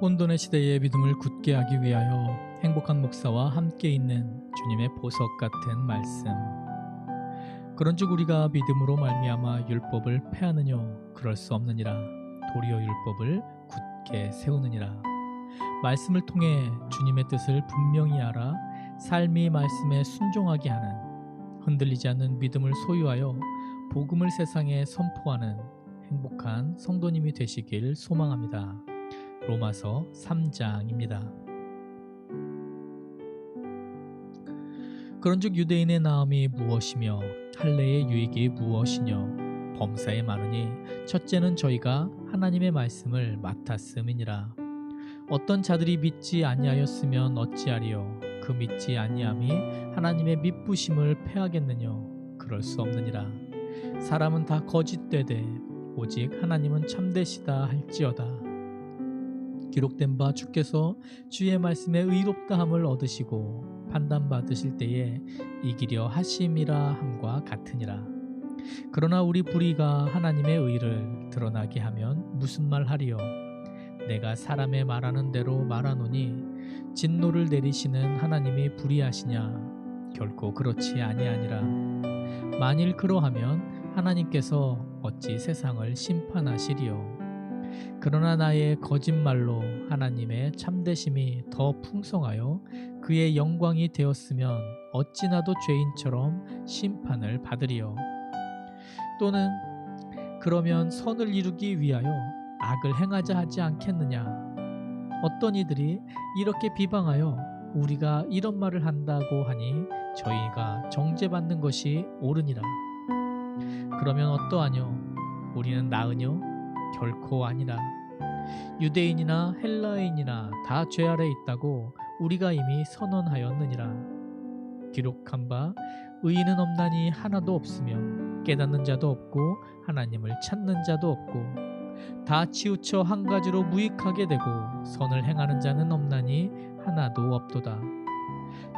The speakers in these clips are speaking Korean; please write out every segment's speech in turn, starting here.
혼돈의 시대의 믿음을 굳게 하기 위하여 행복한 목사와 함께 있는 주님의 보석 같은 말씀. 그런즉 우리가 믿음으로 말미암아 율법을 폐하느뇨 그럴 수 없느니라. 도리어 율법을 굳게 세우느니라. 말씀을 통해 주님의 뜻을 분명히 알아 삶이 말씀에 순종하게 하는, 흔들리지 않는 믿음을 소유하여 복음을 세상에 선포하는 행복한 성도님이 되시길 소망합니다. 로마서 3장입니다. 그런즉 유대인의 나음이 무엇이며 할례의 유익이 무엇이뇨? 범사에 많으니 첫째는 저희가 하나님의 말씀을 맡았음이니라. 어떤 자들이 믿지 아니하였으면 어찌하리요? 그 믿지 아니함이 하나님의 믿부심을 패하겠느뇨? 그럴 수 없느니라. 사람은 다 거짓되되 오직 하나님은 참되시다 할지어다. 기록된 바 주께서 주의 말씀에 의롭다함을 얻으시고 판단받으실 때에 이기려 하심이라 함과 같으니라. 그러나 우리 불의가 하나님의 의를 드러나게 하면 무슨 말 하리요? 내가 사람의 말하는 대로 말하노니 진노를 내리시는 하나님이 불의하시냐? 결코 그렇지 아니하니라. 만일 그러하면 하나님께서 어찌 세상을 심판하시리요? 그러나 나의 거짓말로 하나님의 참되심이 더 풍성하여 그의 영광이 되었으면 어찌 나도 죄인처럼 심판을 받으리요? 또는 그러면 선을 이루기 위하여 악을 행하자 하지 않겠느냐? 어떤 이들이 이렇게 비방하여 우리가 이런 말을 한다고 하니 저희가 정죄받는 것이 옳으니라. 그러면 어떠하뇨? 우리는 나으뇨? 결코 아니라. 유대인이나 헬라인이나 다 죄 아래 있다고 우리가 이미 선언하였느니라. 기록한 바 의인은 없나니 하나도 없으며 깨닫는 자도 없고 하나님을 찾는 자도 없고 다 치우쳐 한 가지로 무익하게 되고 선을 행하는 자는 없나니 하나도 없도다.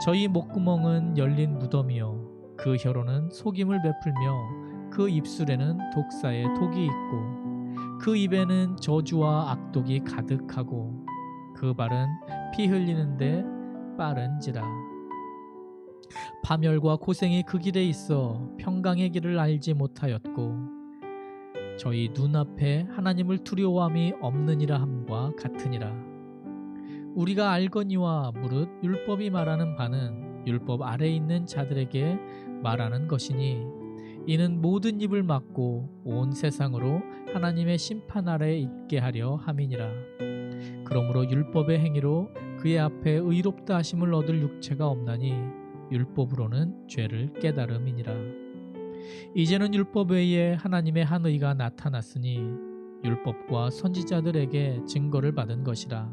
저희 목구멍은 열린 무덤이요 그 혀로는 속임을 베풀며 그 입술에는 독사의 독이 있고 그 입에는 저주와 악독이 가득하고 그 발은 피 흘리는데 빠른지라. 파멸과 고생이 그 길에 있어 평강의 길을 알지 못하였고 저희 눈앞에 하나님을 두려워함이 없느니라 함과 같으니라. 우리가 알거니와 무릇 율법이 말하는 바는 율법 아래 있는 자들에게 말하는 것이니 이는 모든 입을 막고 온 세상으로 하나님의 심판 아래 있게 하려 함이니라. 그러므로 율법의 행위로 그의 앞에 의롭다 하심을 얻을 육체가 없나니 율법으로는 죄를 깨달음이니라. 이제는 율법 외에 하나님의 한 의가 나타났으니 율법과 선지자들에게 증거를 받은 것이라.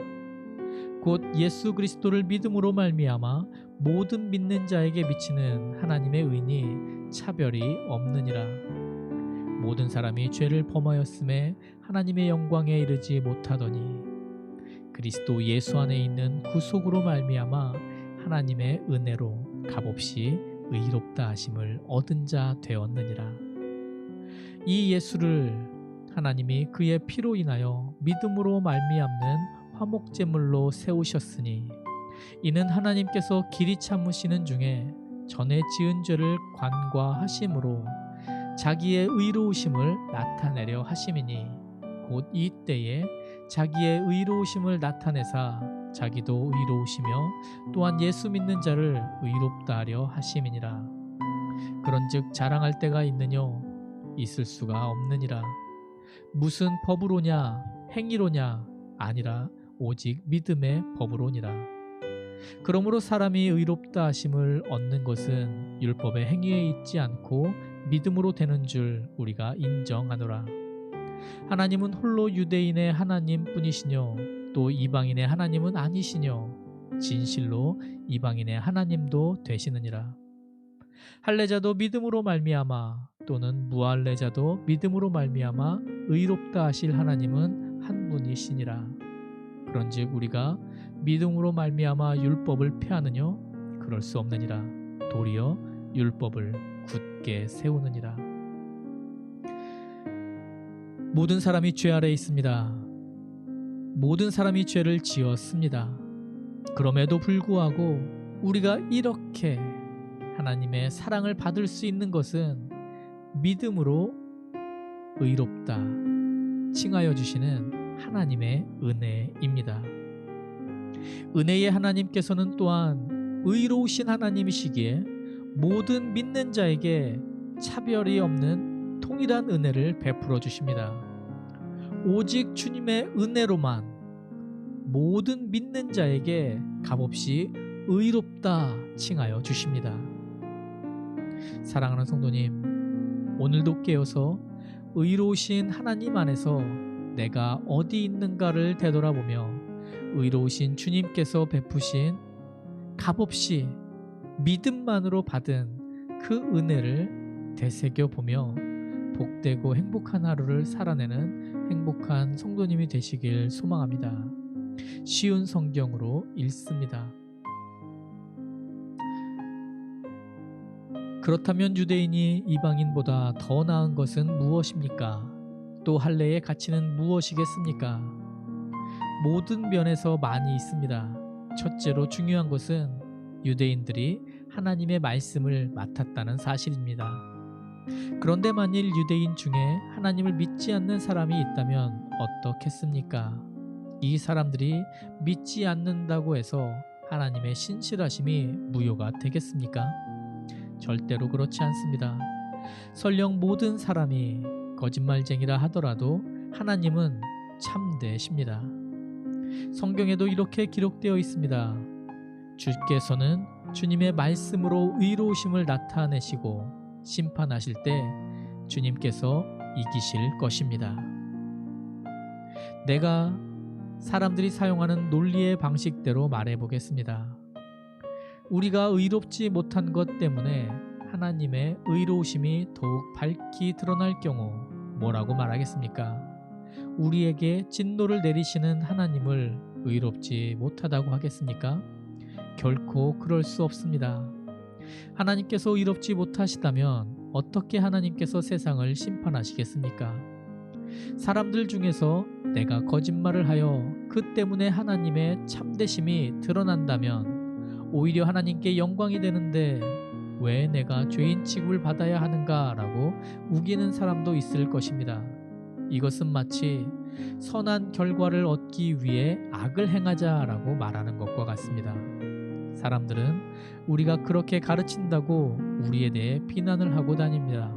곧 예수 그리스도를 믿음으로 말미암아 모든 믿는 자에게 비치는 하나님의 의니 차별이 없느니라. 모든 사람이 죄를 범하였음에 하나님의 영광에 이르지 못하더니 그리스도 예수 안에 있는 구속으로 말미암아 하나님의 은혜로 값없이 의롭다 하심을 얻은 자 되었느니라. 이 예수를 하나님이 그의 피로 인하여 믿음으로 말미암는 화목제물로 세우셨으니 이는 하나님께서 길이 참으시는 중에 전에 지은 죄를 관과하심으로 자기의 의로우심을 나타내려 하심이니 곧 이때에 자기의 의로우심을 나타내사 자기도 의로우시며 또한 예수 믿는 자를 의롭다 하려 하심이니라. 그런즉 자랑할 때가 있느뇨? 있을 수가 없느니라. 무슨 법으로냐? 행위로냐? 아니라 오직 믿음의 법으로니라. 그러므로 사람이 의롭다 하심을 얻는 것은 율법의 행위에 있지 않고 믿음으로 되는 줄 우리가 인정하노라. 하나님은 홀로 유대인의 하나님 뿐이시뇨 또 이방인의 하나님은 아니시뇨 진실로 이방인의 하나님도 되시느니라. 할례자도 믿음으로 말미암아 또는 무할례자도 믿음으로 말미암아 의롭다 하실 하나님은 한 분이시니라. 그런즉 우리가 믿음으로 말미암아 율법을 폐하느뇨? 그럴 수 없느니라. 도리어 율법을 굳게 세우느니라. 모든 사람이 죄 아래 있습니다. 모든 사람이 죄를 지었습니다. 그럼에도 불구하고 우리가 이렇게 하나님의 사랑을 받을 수 있는 것은 믿음으로 의롭다 칭하여 주시는 하나님의 은혜입니다. 은혜의 하나님께서는 또한 의로우신 하나님이시기에 모든 믿는 자에게 차별이 없는 통일한 은혜를 베풀어 주십니다. 오직 주님의 은혜로만 모든 믿는 자에게 값없이 의롭다 칭하여 주십니다. 사랑하는 성도님, 오늘도 깨어서 의로우신 하나님 안에서 내가 어디 있는가를 되돌아보며 의로우신 주님께서 베푸신 값없이 믿음만으로 받은 그 은혜를 되새겨보며 복되고 행복한 하루를 살아내는 행복한 성도님이 되시길 소망합니다. 쉬운 성경으로 읽습니다. 그렇다면 유대인이 이방인보다 더 나은 것은 무엇입니까? 또 할례의 가치는 무엇이겠습니까? 모든 면에서 많이 있습니다. 첫째로 중요한 것은 유대인들이 하나님의 말씀을 맡았다는 사실입니다. 그런데 만일 유대인 중에 하나님을 믿지 않는 사람이 있다면 어떻겠습니까? 이 사람들이 믿지 않는다고 해서 하나님의 신실하심이 무효가 되겠습니까? 절대로 그렇지 않습니다. 설령 모든 사람이 거짓말쟁이라 하더라도 하나님은 참되십니다. 성경에도 이렇게 기록되어 있습니다. 주께서는 주님의 말씀으로 의로우심을 나타내시고 심판하실 때 주님께서 이기실 것입니다. 내가 사람들이 사용하는 논리의 방식대로 말해보겠습니다. 우리가 의롭지 못한 것 때문에 하나님의 의로우심이 더욱 밝히 드러날 경우 뭐라고 말하겠습니까? 우리에게 진노를 내리시는 하나님을 의롭지 못하다고 하겠습니까? 결코 그럴 수 없습니다. 하나님께서 의롭지 못하시다면 어떻게 하나님께서 세상을 심판하시겠습니까? 사람들 중에서 내가 거짓말을 하여 그 때문에 하나님의 참되심이 드러난다면 오히려 하나님께 영광이 되는데 왜 내가 죄인 취급을 받아야 하는가 라고 우기는 사람도 있을 것입니다. 이것은 마치 선한 결과를 얻기 위해 악을 행하자라고 말하는 것과 같습니다. 사람들은 우리가 그렇게 가르친다고 우리에 대해 비난을 하고 다닙니다.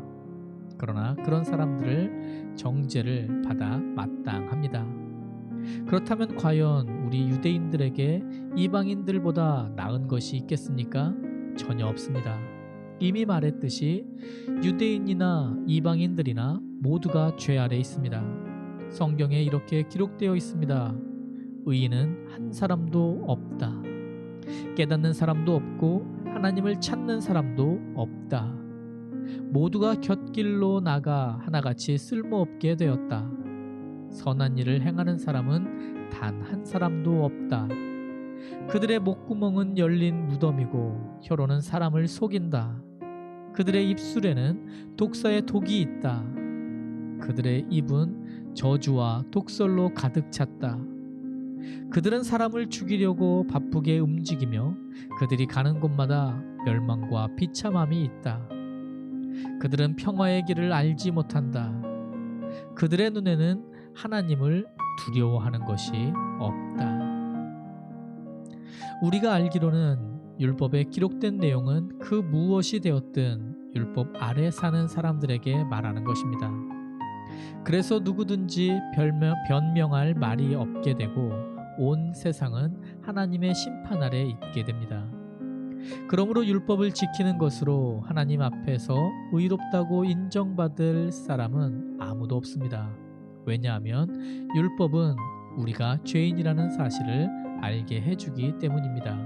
그러나 그런 사람들을 정죄를 받아 마땅합니다. 그렇다면 과연 우리 유대인들에게 이방인들보다 나은 것이 있겠습니까? 전혀 없습니다. 이미 말했듯이 유대인이나 이방인들이나 모두가 죄 아래 있습니다. 성경에 이렇게 기록되어 있습니다. 의인은 한 사람도 없다. 깨닫는 사람도 없고 하나님을 찾는 사람도 없다. 모두가 곁길로 나가 하나같이 쓸모없게 되었다. 선한 일을 행하는 사람은 단 한 사람도 없다. 그들의 목구멍은 열린 무덤이고 혀로는 사람을 속인다. 그들의 입술에는 독사의 독이 있다. 그들의 입은 저주와 독설로 가득 찼다. 그들은 사람을 죽이려고 바쁘게 움직이며 그들이 가는 곳마다 멸망과 비참함이 있다. 그들은 평화의 길을 알지 못한다. 그들의 눈에는 하나님을 두려워하는 것이 없다. 우리가 알기로는 율법에 기록된 내용은 그 무엇이 되었든 율법 아래 사는 사람들에게 말하는 것입니다. 그래서 누구든지 변명할 말이 없게 되고 온 세상은 하나님의 심판 아래 있게 됩니다. 그러므로 율법을 지키는 것으로 하나님 앞에서 의롭다고 인정받을 사람은 아무도 없습니다. 왜냐하면 율법은 우리가 죄인이라는 사실을 알게 해주기 때문입니다.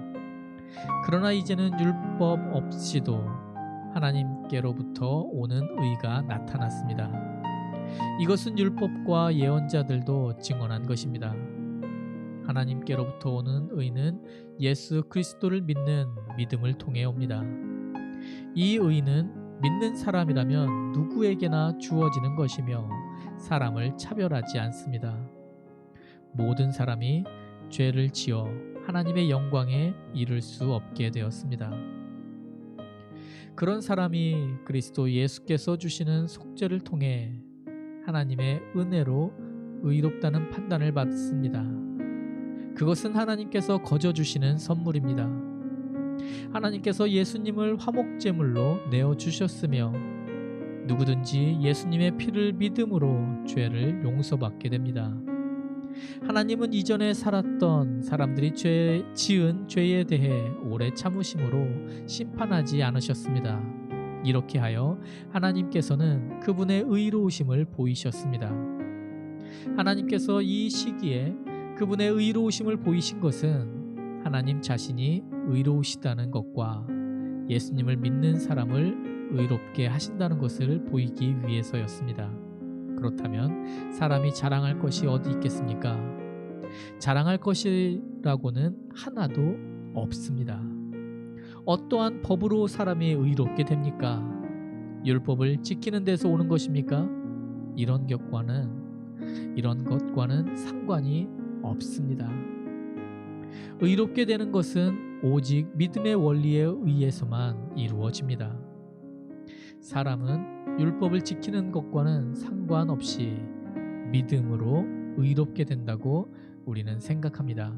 그러나 이제는 율법 없이도 하나님께로부터 오는 의가 나타났습니다. 이것은 율법과 예언자들도 증언한 것입니다. 하나님께로부터 오는 의는 예수 그리스도를 믿는 믿음을 통해 옵니다. 이 의는 믿는 사람이라면 누구에게나 주어지는 것이며 사람을 차별하지 않습니다. 모든 사람이 죄를 지어 하나님의 영광에 이를 수 없게 되었습니다. 그런 사람이 그리스도 예수께서 주시는 속죄를 통해 하나님의 은혜로 의롭다는 판단을 받습니다. 그것은 하나님께서 거저 주시는 선물입니다. 하나님께서 예수님을 화목제물로 내어주셨으며 누구든지 예수님의 피를 믿음으로 죄를 용서받게 됩니다. 하나님은 이전에 살았던 사람들이 지은 죄에 대해 오래 참으심으로 심판하지 않으셨습니다. 이렇게 하여 하나님께서는 그분의 의로우심을 보이셨습니다. 하나님께서 이 시기에 그분의 의로우심을 보이신 것은 하나님 자신이 의로우시다는 것과 예수님을 믿는 사람을 의롭게 하신다는 것을 보이기 위해서였습니다. 그렇다면 사람이 자랑할 것이 어디 있겠습니까? 자랑할 것이라고는 하나도 없습니다. 어떠한 법으로 사람이 의롭게 됩니까? 율법을 지키는 데서 오는 것입니까? 이런 것과는 상관이 없습니다. 의롭게 되는 것은 오직 믿음의 원리에 의해서만 이루어집니다. 사람은 율법을 지키는 것과는 상관없이 믿음으로 의롭게 된다고 우리는 생각합니다.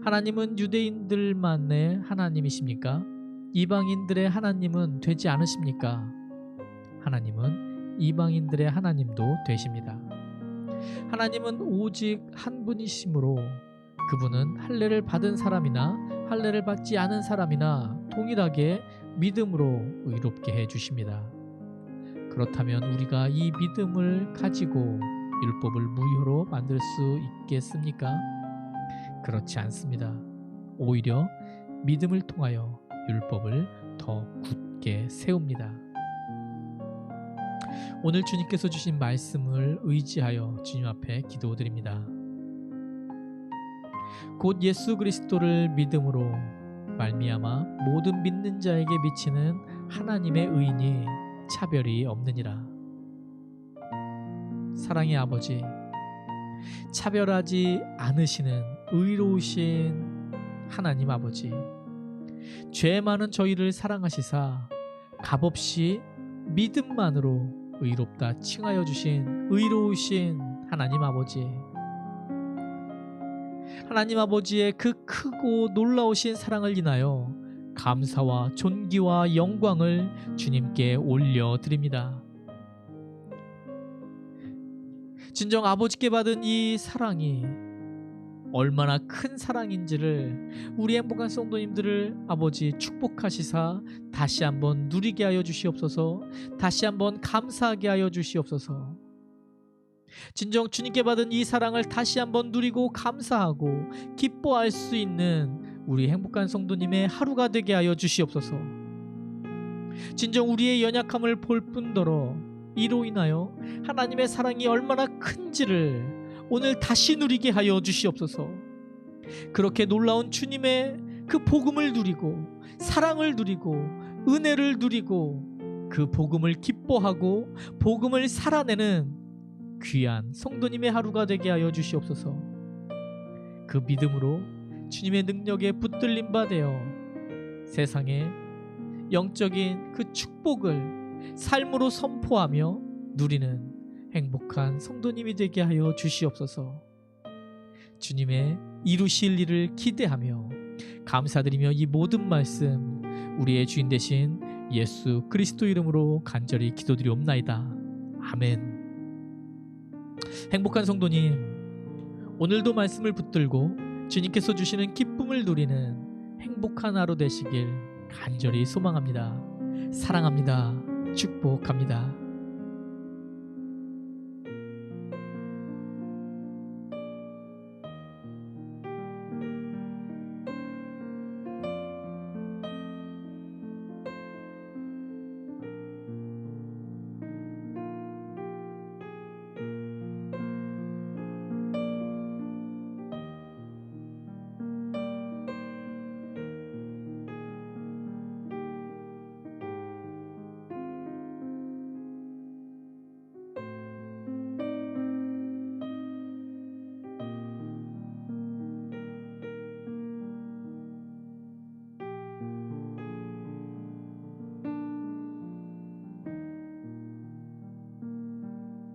하나님은 유대인들만의 하나님이십니까? 이방인들의 하나님은 되지 않으십니까? 하나님은 이방인들의 하나님도 되십니다. 하나님은 오직 한 분이시므로 그분은 할례를 받은 사람이나 할례를 받지 않은 사람이나 동일하게 믿음으로 의롭게 해주십니다. 그렇다면 우리가 이 믿음을 가지고 율법을 무효로 만들 수 있겠습니까? 그렇지 않습니다. 오히려 믿음을 통하여 율법을 더 굳게 세웁니다. 오늘 주님께서 주신 말씀을 의지하여 주님 앞에 기도드립니다. 곧 예수 그리스도를 믿음으로 말미암아 모든 믿는 자에게 미치는 하나님의 의인이 차별이 없느니라. 사랑의 아버지, 차별하지 않으시는 의로우신 하나님 아버지, 죄 많은 저희를 사랑하시사 값없이 믿음만으로 의롭다 칭하여 주신 의로우신 하나님 아버지, 하나님 아버지의 그 크고 놀라우신 사랑을 인하여 감사와 존귀와 영광을 주님께 올려드립니다. 진정 아버지께 받은 이 사랑이 얼마나 큰 사랑인지를 우리 행복한 성도님들을 아버지 축복하시사 다시 한번 누리게 하여 주시옵소서. 다시 한번 감사하게 하여 주시옵소서. 진정 주님께 받은 이 사랑을 다시 한번 누리고 감사하고 기뻐할 수 있는 우리 행복한 성도님의 하루가 되게 하여 주시옵소서. 진정 우리의 연약함을 볼 뿐더러 이로 인하여 하나님의 사랑이 얼마나 큰지를 오늘 다시 누리게 하여 주시옵소서. 그렇게 놀라운 주님의 그 복음을 누리고 사랑을 누리고 은혜를 누리고 그 복음을 기뻐하고 복음을 살아내는 귀한 성도님의 하루가 되게 하여 주시옵소서. 그 믿음으로 주님의 능력에 붙들림 받아 세상에 영적인 그 축복을 삶으로 선포하며 누리는 행복한 성도님이 되게 하여 주시옵소서. 주님의 이루실 일을 기대하며 감사드리며 이 모든 말씀 우리의 주인 되신 예수 그리스도 이름으로 간절히 기도드리옵나이다. 아멘. 행복한 성도님, 오늘도 말씀을 붙들고 주님께서 주시는 기쁨을 누리는 행복한 하루 되시길 간절히 소망합니다. 사랑합니다. 축복합니다.